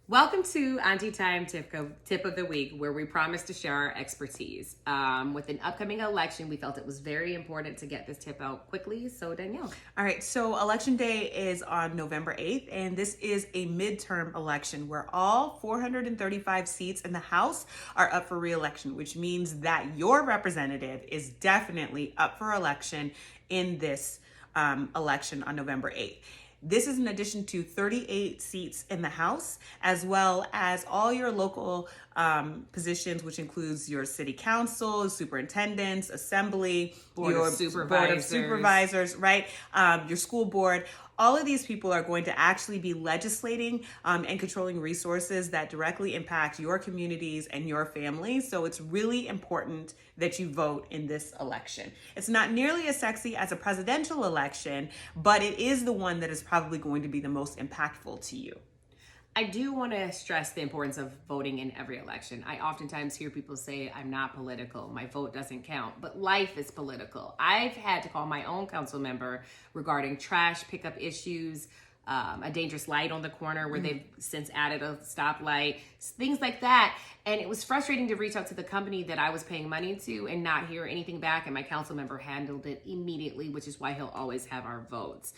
Welcome to AunTea Time Tip of the Week, where we promise to share our expertise. With an upcoming election, we felt it was very important to get this tip out quickly. So, Danielle. All right, so Election Day is on November 8th, and this is a midterm election where all 435 seats in the House are up for re-election, which means that your representative is definitely up for election in this election on November 8th. This is in addition to 38 seats in the House, as well as all your local positions, which includes your city council, superintendents, assembly, Board of supervisors, right? Your school board. All of these people are going to actually be legislating and controlling resources that directly impact your communities and your families. So it's really important that you vote in this election. It's not nearly as sexy as a presidential election, but it is the one that is probably going to be the most impactful to you. I do want to stress the importance of voting in every election. I oftentimes hear people say, I'm not political, my vote doesn't count, but life is political. I've had to call my own council member regarding trash pickup issues, a dangerous light on the corner where they've since added a stoplight, things like that. And it was frustrating to reach out to the company that I was paying money to and not hear anything back. And my council member handled it immediately, which is why he'll always have our votes.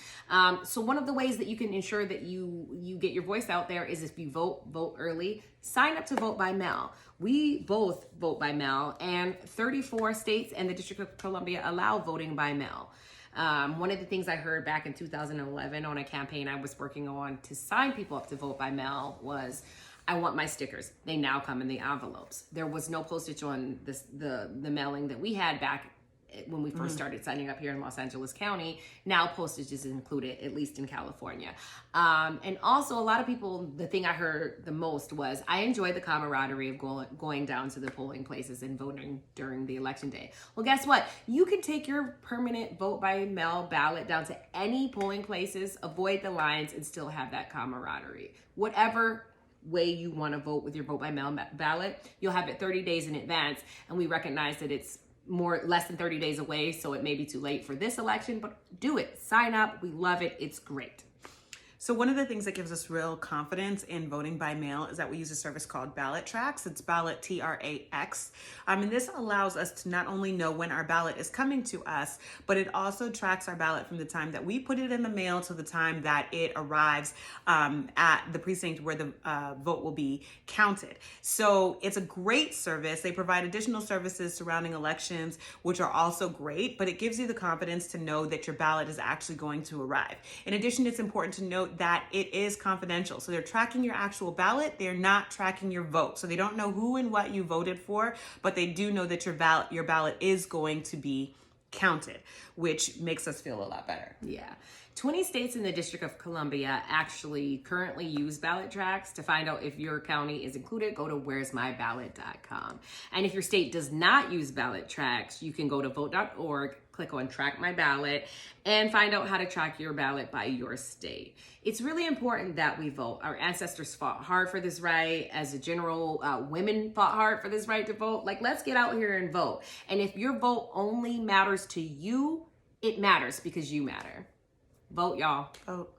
So one of the ways that you can ensure that you get your voice out there is if you vote early, sign up to vote by mail. We both vote by mail, and 34 states and the District of Columbia allow voting by mail. One of the things I heard back in 2011 on a campaign I was working on to sign people up to vote by mail was, I want my stickers. They now come in the envelopes. There was no postage on the mailing that we had back when we first started signing up here in Los Angeles County. Now postage is included, at least in California. And also a lot of people, the thing I heard the most was, I enjoy the camaraderie of going down to the polling places and voting during the election day. Well, guess what? You can take your permanent vote by mail ballot down to any polling places, avoid the lines, and still have that camaraderie. Whatever way you want to vote with your vote by mail ballot, you'll have it 30 days in advance. And we recognize that it's less than 30 days away, so it may be too late for this election, but do it. Sign up. We love it. It's great. So one of the things that gives us real confidence in voting by mail is that we use a service called Ballot Tracks. It's Ballot TRAX. And this allows us to not only know when our ballot is coming to us, but it also tracks our ballot from the time that we put it in the mail to the time that it arrives at the precinct where the vote will be counted. So it's a great service. They provide additional services surrounding elections, which are also great, but it gives you the confidence to know that your ballot is actually going to arrive. In addition, it's important to note that it is confidential. So they're tracking your actual ballot. They're not tracking your vote. So they don't know who and what you voted for, but they do know that your ballot is going to be counted, which makes us feel a lot better. Yeah. 20 states in the District of Columbia actually currently use ballot tracks. To find out if your county is included, go to where'smyballot.com. And if your state does not use ballot tracks, you can go to vote.org, click on track my ballot, and find out how to track your ballot by your state. It's really important that we vote. Our ancestors fought hard for this right. As a general, women fought hard for this right to vote. Let's get out here and vote. And if your vote only matters to you, it matters because you matter. Vote, y'all. Vote.